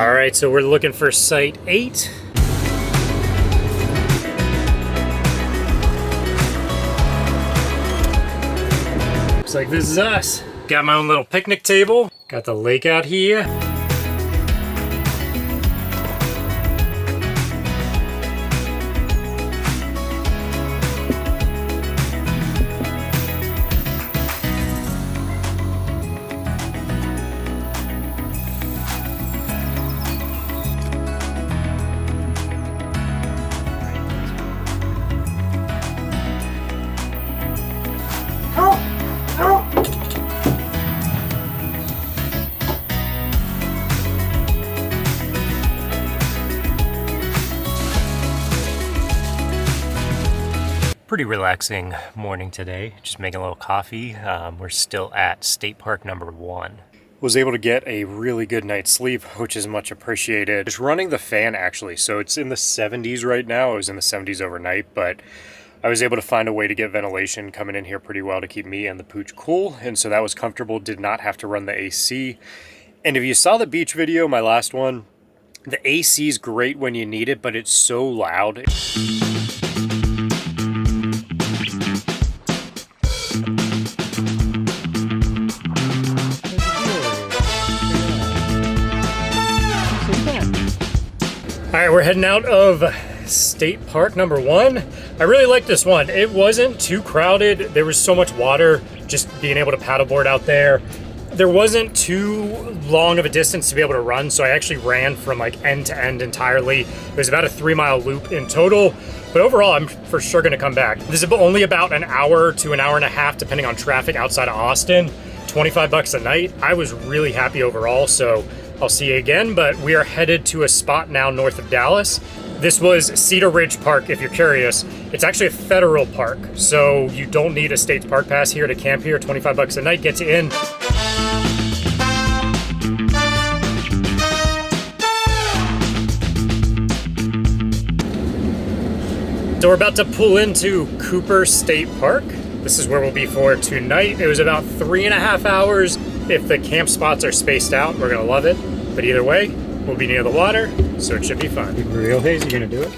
All right, so we're looking for site 8. Looks like this is us. Got my own little picnic table. Got the lake out here. Pretty relaxing morning today, just making a little coffee. We're still at State Park number 1. Was able to get a really good night's sleep, which is much appreciated. Just running the fan actually, so it's in the 70s right now. It was in the 70s overnight, but I was able to find a way to get ventilation coming in here pretty well to keep me and the pooch cool, and so that was comfortable. Did not have to run the AC. And if you saw the beach video, my last one, the AC is great when you need it, but it's so loud. All right, we're heading out of State Park number 1. I really like this one. It wasn't too crowded. There was so much water, just being able to paddleboard out there. There wasn't too long of a distance to be able to run, so I actually ran from like end to end entirely. It was about a 3-mile loop in total, but overall, I'm for sure gonna come back. This is only about an hour to an hour and a half, depending on traffic outside of Austin. 25 bucks a night. I was really happy overall, so I'll see you again, but we are headed to a spot now north of Dallas. This was Cedar Ridge Park, if you're curious. It's actually a federal park, so you don't need a state park pass here to camp here. 25 bucks a night gets you in. So we're about to pull into Cooper State Park. This is where we'll be for tonight. It was about 3.5 hours. If the camp spots are spaced out, we're gonna love it. But either way, we'll be near the water, so it should be fun. Real hazy, you gonna do it?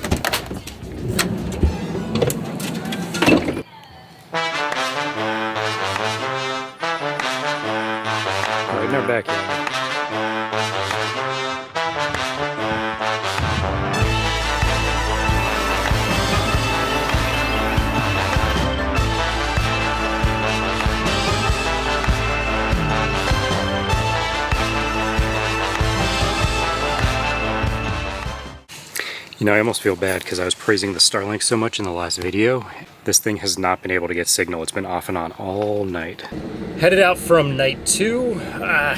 Right in our backyard. You know, I almost feel bad because I was praising the Starlink so much in the last video. This thing has not been able to get signal. It's been off and on all night. Headed out from night 2. I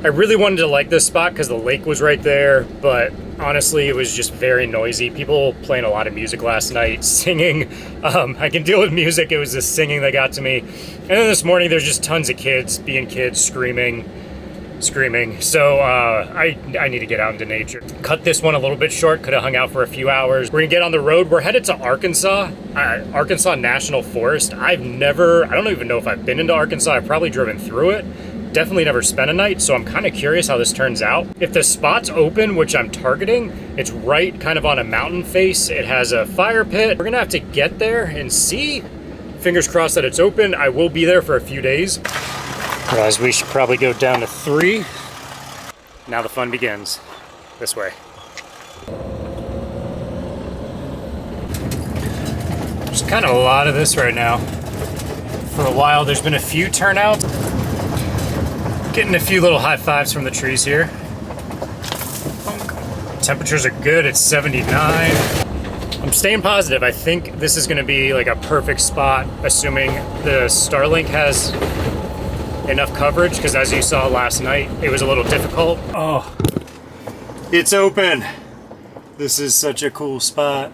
really wanted to like this spot because the lake was right there, but honestly, it was just very noisy. People playing a lot of music last night, singing. I can deal with music. It was the singing that got to me. And then this morning, there's just tons of kids being kids, screaming. So I need to get out into nature. Cut this one a little bit short, could have hung out for a few hours. We're gonna get on the road. We're headed to Arkansas, Arkansas National Forest. I don't even know if I've been into Arkansas. I've probably driven through it. Definitely never spent a night, so I'm kind of curious how this turns out. If the spot's open, which I'm targeting, it's right kind of on a mountain face. It has a fire pit. We're gonna have to get there and see. Fingers crossed that it's open. I will be there for a few days. Realize we should probably go down to 3. Now the fun begins. This way. There's kind of a lot of this right now. For a while, there's been a few turnouts. Getting a few little high fives from the trees here. Temperatures are good, it's 79. I'm staying positive. I think this is gonna be like a perfect spot, assuming the Starlink has enough coverage, because as you saw last night, it was a little difficult. Oh, it's open. This is such a cool spot.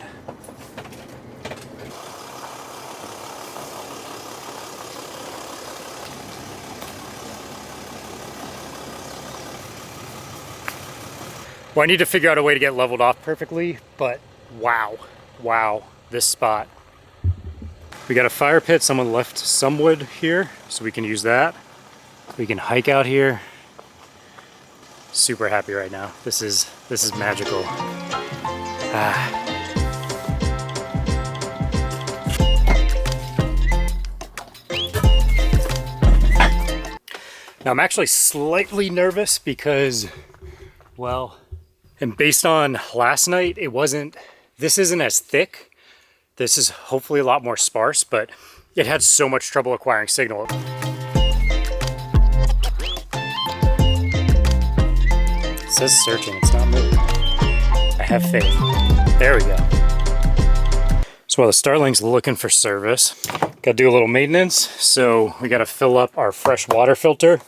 Well, I need to figure out a way to get leveled off perfectly, but wow, this spot. We got a fire pit. Someone left some wood here, so we can use that. We can hike out here. Super happy right now. This is magical. Ah. Now I'm actually slightly nervous because, well, and based on last night, this isn't as thick. This is hopefully a lot more sparse, but it had so much trouble acquiring signal. It says searching, it's not moving. I have faith. There we go. So while the Starlink's looking for service, gotta do a little maintenance. So we gotta fill up our fresh water filter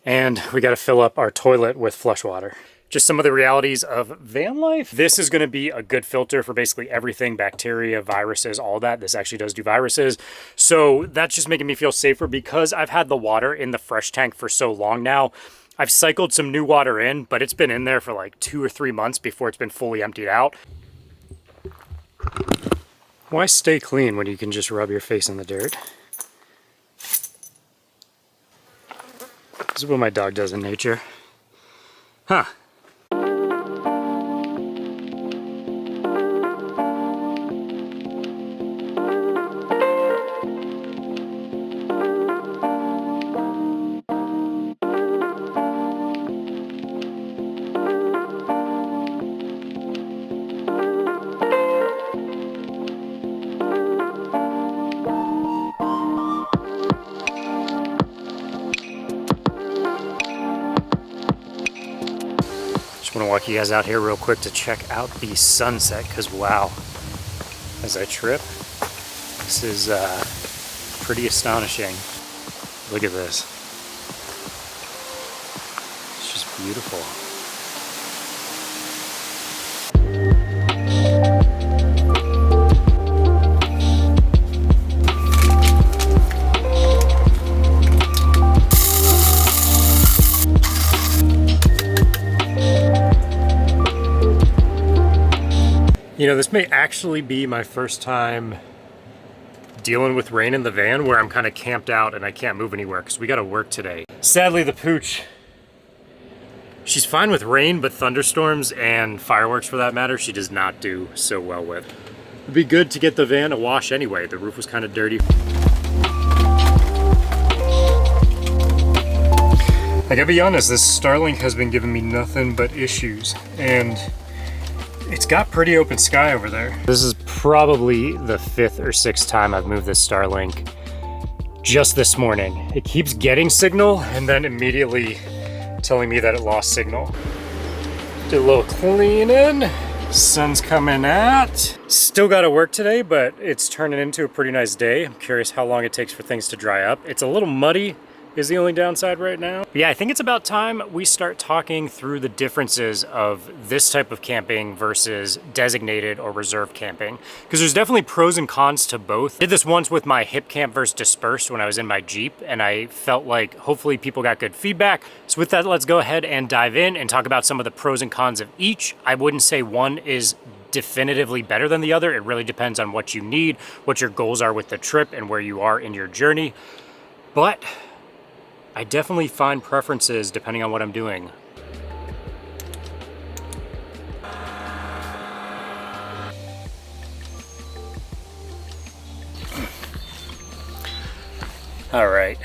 and we gotta fill up our toilet with flush water. Just some of the realities of van life. This is gonna be a good filter for basically everything, bacteria, viruses, all that. This actually does do viruses. So that's just making me feel safer because I've had the water in the fresh tank for so long now. I've cycled some new water in, but it's been in there for like 2 or 3 months before it's been fully emptied out. Why stay clean when you can just rub your face in the dirt? This is what my dog does in nature. Huh. Just want to walk you guys out here real quick to check out the sunset, because wow, as I trip, this is pretty astonishing. Look at this. It's just beautiful. You know, this may actually be my first time dealing with rain in the van where I'm kind of camped out and I can't move anywhere because we got to work today. Sadly, the pooch, she's fine with rain, but thunderstorms and fireworks for that matter, she does not do so well with. It'd be good to get the van a wash anyway. The roof was kind of dirty. I gotta be honest, this Starlink has been giving me nothing but issues, and it's got pretty open sky over there. This is probably the 5th or 6th time I've moved this Starlink just this morning. It keeps getting signal and then immediately telling me that it lost signal. Do a little cleaning. Sun's coming out. Still gotta work today, but it's turning into a pretty nice day. I'm curious how long it takes for things to dry up. It's a little muddy is the only downside right now. But yeah, I think it's about time we start talking through the differences of this type of camping versus designated or reserved camping. Because there's definitely pros and cons to both. I did this once with my hip camp versus dispersed when I was in my Jeep, and I felt like hopefully people got good feedback. So with that, let's go ahead and dive in and talk about some of the pros and cons of each. I wouldn't say one is definitively better than the other. It really depends on what you need, what your goals are with the trip, and where you are in your journey. But I definitely find preferences depending on what I'm doing. All right,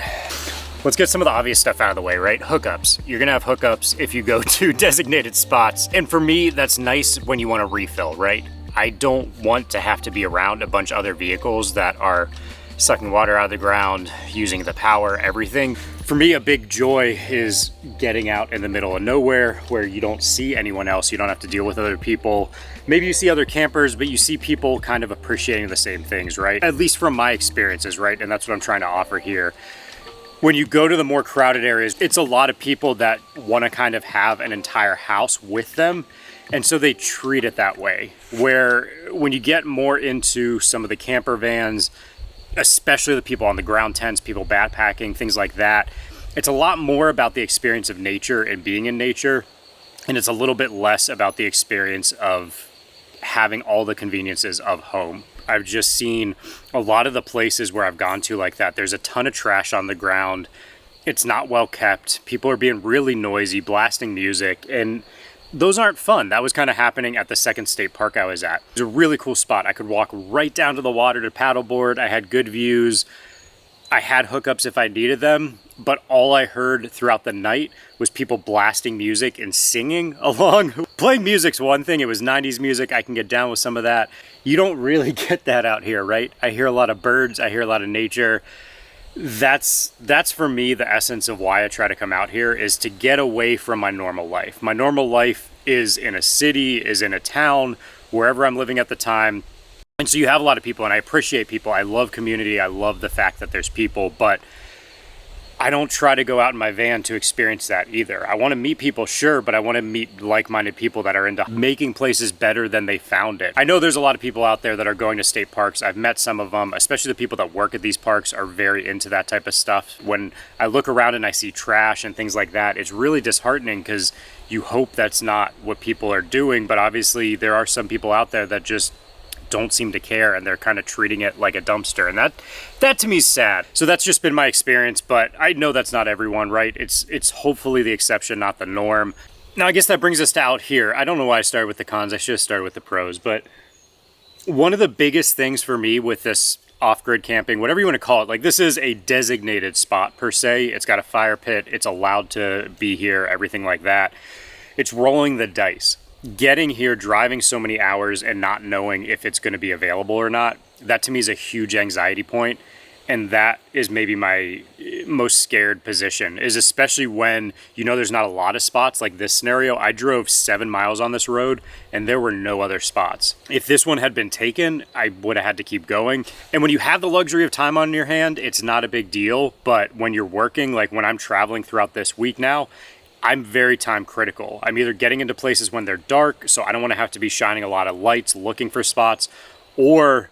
let's get some of the obvious stuff out of the way, right? Hookups. You're gonna have hookups if you go to designated spots. And for me, that's nice when you wanna refill, right? I don't want to have to be around a bunch of other vehicles that are sucking water out of the ground, using the power, everything. For me, a big joy is getting out in the middle of nowhere where you don't see anyone else. You don't have to deal with other people. Maybe you see other campers, but you see people kind of appreciating the same things, right? At least from my experiences, right? And that's what I'm trying to offer here. When you go to the more crowded areas, it's a lot of people that want to kind of have an entire house with them. And so they treat it that way. Where when you get more into some of the camper vans, especially the people on the ground tents, people backpacking, things like that, it's a lot more about the experience of nature and being in nature, and it's a little bit less about the experience of having all the conveniences of home. I've just seen a lot of the places where I've gone to like that, there's a ton of trash on the ground. It's not well kept. People are being really noisy, blasting music, and those aren't fun. That was kind of happening at the second state park I was at. It was a really cool spot. I could walk right down to the water to paddleboard. I had good views. I had hookups if I needed them, but all I heard throughout the night was people blasting music and singing along. Playing music's one thing. It was 90s music. I can get down with some of that. You don't really get that out here, right? I hear a lot of birds. I hear a lot of nature. That's for me the essence of why I try to come out here, is to get away from my normal life. My normal life is in a city, is in a town, wherever I'm living at the time. And so you have a lot of people, and I appreciate people. I love community. I love the fact that there's people, but I don't try to go out in my van to experience that either. I want to meet people, sure, but I want to meet like-minded people that are into making places better than they found it. I know there's a lot of people out there that are going to state parks. I've met some of them, especially the people that work at these parks are very into that type of stuff. When I look around and I see trash and things like that, it's really disheartening because you hope that's not what people are doing, but obviously there are some people out there that just don't seem to care, and they're kind of treating it like a dumpster, and that to me is sad. So that's just been my experience, but I know that's not everyone, right? It's hopefully the exception, not the norm. Now I guess that brings us to out here. I don't know why I started with the cons. I should have started with the pros, but one of the biggest things for me with this off-grid camping, whatever you want to call it, like this is a designated spot per se. It's got a fire pit, it's allowed to be here, everything like that. It's rolling the dice. Getting here, driving so many hours and not knowing if it's going to be available or not, that to me is a huge anxiety point. And that is maybe my most scared position, is especially when you know there's not a lot of spots. Like this scenario, I drove 7 miles on this road and there were no other spots. If this one had been taken, I would have had to keep going. And when you have the luxury of time on your hand, it's not a big deal. But when you're working, like when I'm traveling throughout this week now, I'm very time critical. I'm either getting into places when they're dark, so I don't want to have to be shining a lot of lights looking for spots, or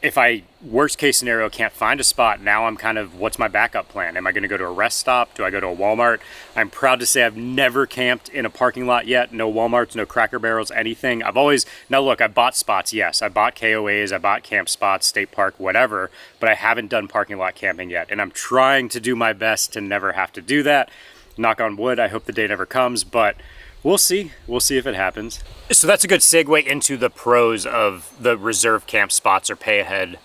if I, worst case scenario, can't find a spot, now I'm kind of, what's my backup plan? Am I going to go to a rest stop? Do I go to a Walmart? I'm proud to say I've never camped in a parking lot yet. No Walmarts, no Cracker Barrels, anything. I've always, now look, I bought spots, yes. I bought KOAs, I bought camp spots, state park, whatever, but I haven't done parking lot camping yet. And I'm trying to do my best to never have to do that. Knock on wood, I hope the day never comes, but we'll see. We'll see if it happens. So that's a good segue into the pros of the reserve camp spots or pay ahead,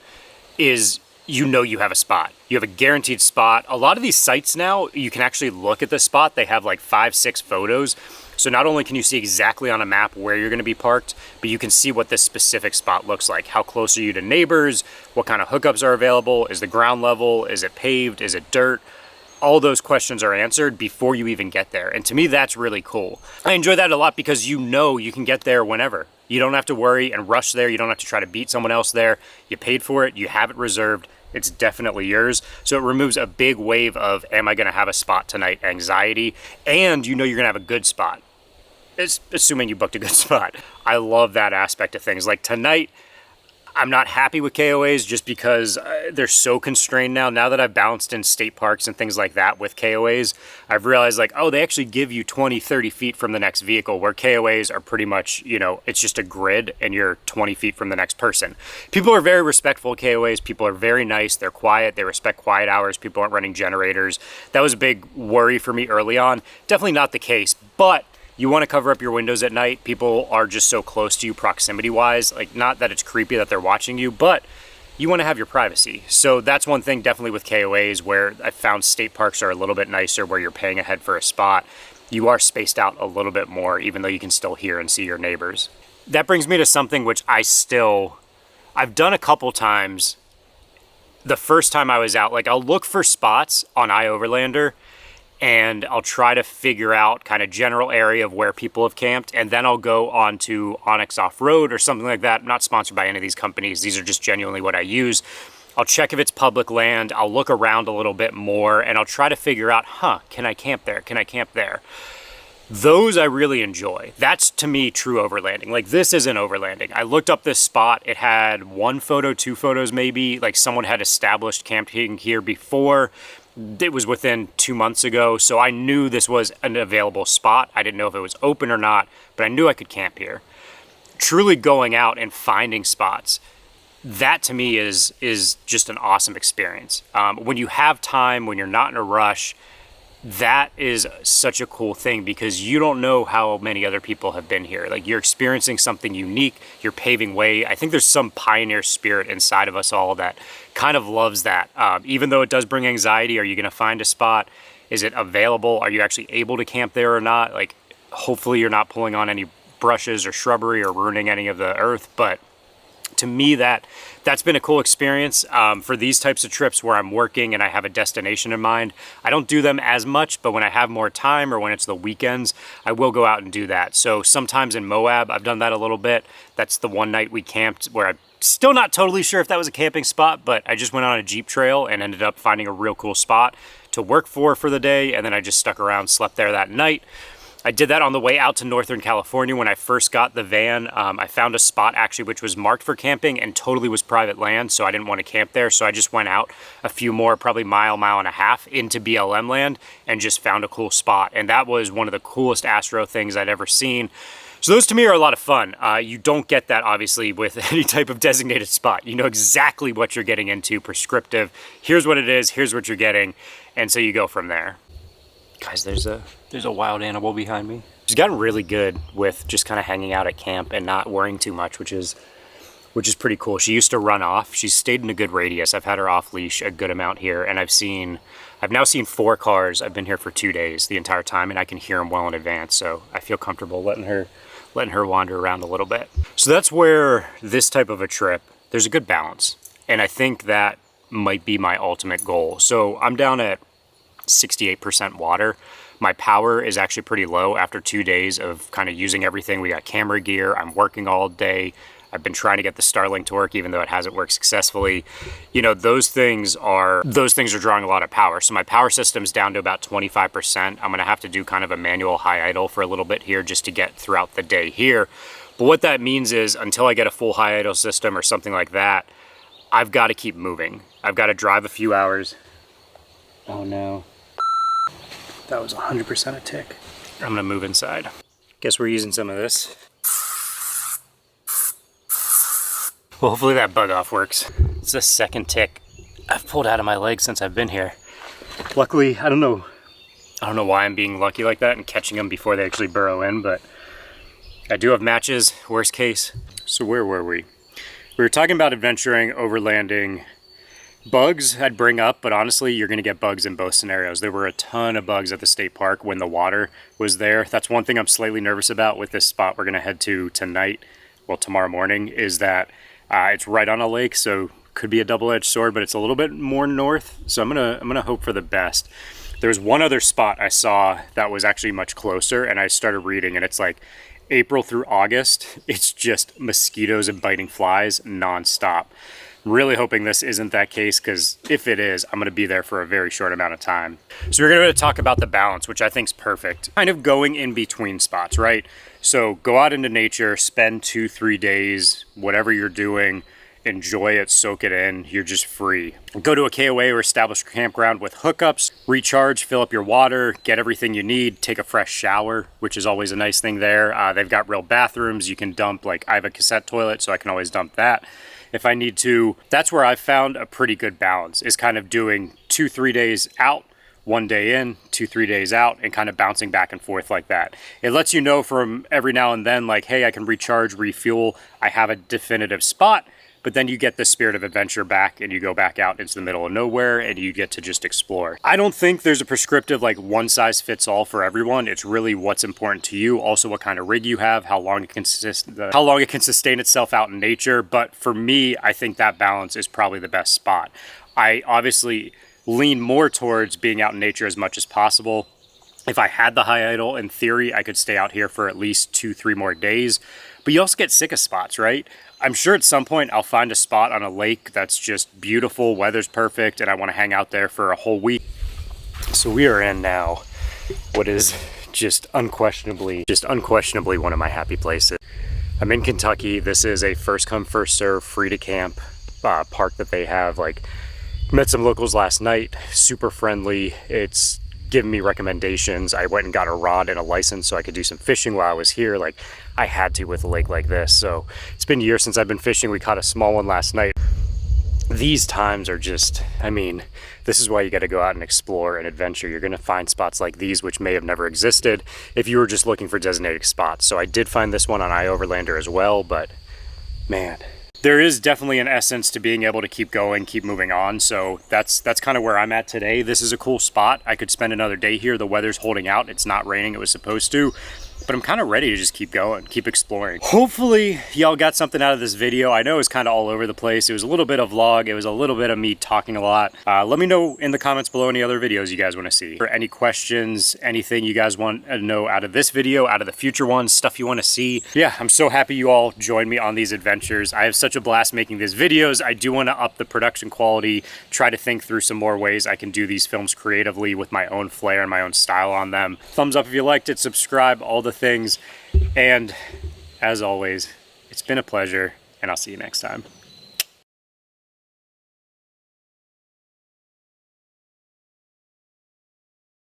is you know you have a spot. You have a guaranteed spot. A lot of these sites now, you can actually look at the spot. They have like 5-6 photos. So not only can you see exactly on a map where you're going to be parked, but you can see what this specific spot looks like. How close are you to neighbors? What kind of hookups are available? Is the ground level? Is it paved? Is it dirt? All those questions are answered before you even get there. And to me, that's really cool. I enjoy that a lot because you know you can get there whenever. You don't have to worry and rush there. You don't have to try to beat someone else there. You paid for it. You have it reserved. It's definitely yours. So it removes a big wave of, am I going to have a spot tonight anxiety? And you know you're going to have a good spot. It's assuming you booked a good spot. I love that aspect of things. Like tonight, I'm not happy with KOAs just because they're so constrained now. Now that I've bounced in state parks and things like that with KOAs, I've realized like, oh, they actually give you 20, 30 feet from the next vehicle, where KOAs are pretty much, you know, it's just a grid and you're 20 feet from the next person. People are very respectful of KOAs. People are very nice. They're quiet. They respect quiet hours. People aren't running generators. That was a big worry for me early on. Definitely not the case, but you want to cover up your windows at night. People are just so close to you proximity-wise. Like, not that it's creepy that they're watching you, but you want to have your privacy. So that's one thing definitely with KOAs, where I found state parks are a little bit nicer, where you're paying ahead for a spot. You are spaced out a little bit more, even though you can still hear and see your neighbors. That brings me to something which I've done a couple times. The first time I was out, like I'll look for spots on iOverlander, and I'll try to figure out kind of general area of where people have camped, and then I'll go on to Onyx Off-Road or something like that. I'm not sponsored by any of these companies. These are just genuinely what I use. I'll check if it's public land. I'll look around a little bit more, and I'll try to figure out, can I camp there? Can I camp there? Those I really enjoy. That's, to me, true overlanding. Like, this isn't overlanding. I looked up this spot. It had 1 photo, 2 photos maybe. Like, someone had established camping here before. It was within 2 months ago, so I knew this was an available spot. I didn't know if it was open or not, but I knew I could camp here. Truly going out and finding spots, that to me is just an awesome experience. When you have time, when you're not in a rush, that is such a cool thing because you don't know how many other people have been here. Like, you're experiencing something unique, you're paving way. I think there's some pioneer spirit inside of us all that kind of loves that. Even though it does bring anxiety, are you gonna find a spot? Is it available? Are you actually able to camp there or not? Like, hopefully you're not pulling on any brushes or shrubbery or ruining any of the earth, but to me, that's been a cool experience. For these types of trips where I'm working and I have a destination in mind, I don't do them as much, but when I have more time or when it's the weekends, I will go out and do that. So sometimes in Moab, I've done that a little bit. That's the one night we camped where I'm still not totally sure if that was a camping spot, but I just went on a Jeep trail and ended up finding a real cool spot to work for the day, and then I just stuck around, slept there that night. I did that on the way out to Northern California when I first got the van. I found a spot actually which was marked for camping and totally was private land, so I didn't want to camp there. So I just went out a few more, probably mile and a half into BLM land and just found a cool spot. And that was one of the coolest Astro things I'd ever seen. So those to me are a lot of fun. You don't get that obviously with any type of designated spot. You know exactly what you're getting into, prescriptive. Here's what it is, here's what you're getting. And so you go from there. Guys, there's a wild animal behind me. She's gotten really good with just kind of hanging out at camp and not worrying too much, which is pretty cool. She used to run off. She's stayed in a good radius. I've had her off leash a good amount here, and I've now seen 4 cars. I've been here for 2 days the entire time, and I can hear them well in advance, so I feel comfortable letting her wander around a little bit. So that's where this type of a trip, there's a good balance, and I think that might be my ultimate goal. So I'm down at 68% water. My power is actually pretty low after 2 days of kind of using everything. We got camera gear. I'm working all day. I've been trying to get the Starlink to work, even though it hasn't worked successfully. You know, those things are drawing a lot of power. So my power system's down to about 25%. I'm gonna have to do kind of a manual high idle for a little bit here just to get throughout the day here. But what that means is until I get a full high idle system or something like that, I've got to keep moving. I've got to drive a few hours. Oh no. That was 100% a tick. I'm gonna move inside. Guess we're using some of this. Well, hopefully that bug off works. It's the second tick I've pulled out of my leg since I've been here. Luckily, I don't know why I'm being lucky like that and catching them before they actually burrow in, but I do have matches, worst case. So where were we? We were talking about adventuring, overlanding. Bugs I'd bring up, but honestly, you're gonna get bugs in both scenarios. There were a ton of bugs at the state park when the water was there. That's one thing I'm slightly nervous about with this spot we're gonna head to tonight, well, tomorrow morning, is that it's right on a lake, so could be a double-edged sword, but it's a little bit more north, so I'm gonna hope for the best. There's one other spot I saw that was actually much closer, and I started reading, and it's like April through August, it's just mosquitoes and biting flies nonstop. Really hoping this isn't that case, because if it is, I'm going to be there for a very short amount of time. So we're going to talk about the balance, which I think is perfect. Kind of going in between spots, right? So go out into nature, spend 2-3 days, whatever you're doing, enjoy it, soak it in, you're just free. Go to a KOA or established campground with hookups, recharge, fill up your water, get everything you need, take a fresh shower, which is always a nice thing there. They've got real bathrooms. You can dump, like I have a cassette toilet, so I can always dump that if I need to. That's where I've found a pretty good balance, is kind of doing 2-3 days out, 1 day in, 2-3 days out, and kind of bouncing back and forth like that. It lets you know from every now and then, like, hey, I can recharge, refuel, I have a definitive spot, but then you get the spirit of adventure back and you go back out into the middle of nowhere and you get to just explore. I don't think there's a prescriptive, like, one size fits all for everyone. It's really what's important to you, also what kind of rig you have, how long it can sustain itself out in nature. But for me, I think that balance is probably the best spot. I obviously lean more towards being out in nature as much as possible. If I had the high idle, in theory, I could stay out here for at least 2-3 more days. But you also get sick of spots, right? I'm sure at some point I'll find a spot on a lake that's just beautiful, weather's perfect, and I want to hang out there for a whole week. So we are in now what is just unquestionably one of my happy places. I'm in Kentucky. This is a first come, first serve, free to camp park that they have. Like, met some locals last night, super friendly. It's giving me recommendations. I went and got a rod and a license so I could do some fishing while I was here. Like, I had to with a lake like this. So it's been years since I've been fishing. We caught a small one last night. these times are just, I mean, this is why you got to go out and explore and adventure. You're going to find spots like these which may have never existed if you were just looking for designated spots. So I did find this one on iOverlander as well, but man, there is definitely an essence to being able to keep going, keep moving on. So that's kind of where I'm at today. This is a cool spot. I could spend another day here. The weather's holding out. It's not raining. It was supposed to. But I'm kind of ready to just keep going, keep exploring. Hopefully y'all got something out of this video. I know it was kind of all over the place. It was a little bit of vlog. It was a little bit of me talking a lot. Let me know in the comments below any other videos you guys want to see. Or any questions, anything you guys want to know out of this video, out of the future ones, stuff you want to see. Yeah, I'm so happy you all joined me on these adventures. I have such a blast making these videos. I do want to up the production quality, try to think through some more ways I can do these films creatively with my own flair and my own style on them. Thumbs up if you liked it, subscribe, all the things. And as always, it's been a pleasure, and I'll see you next time.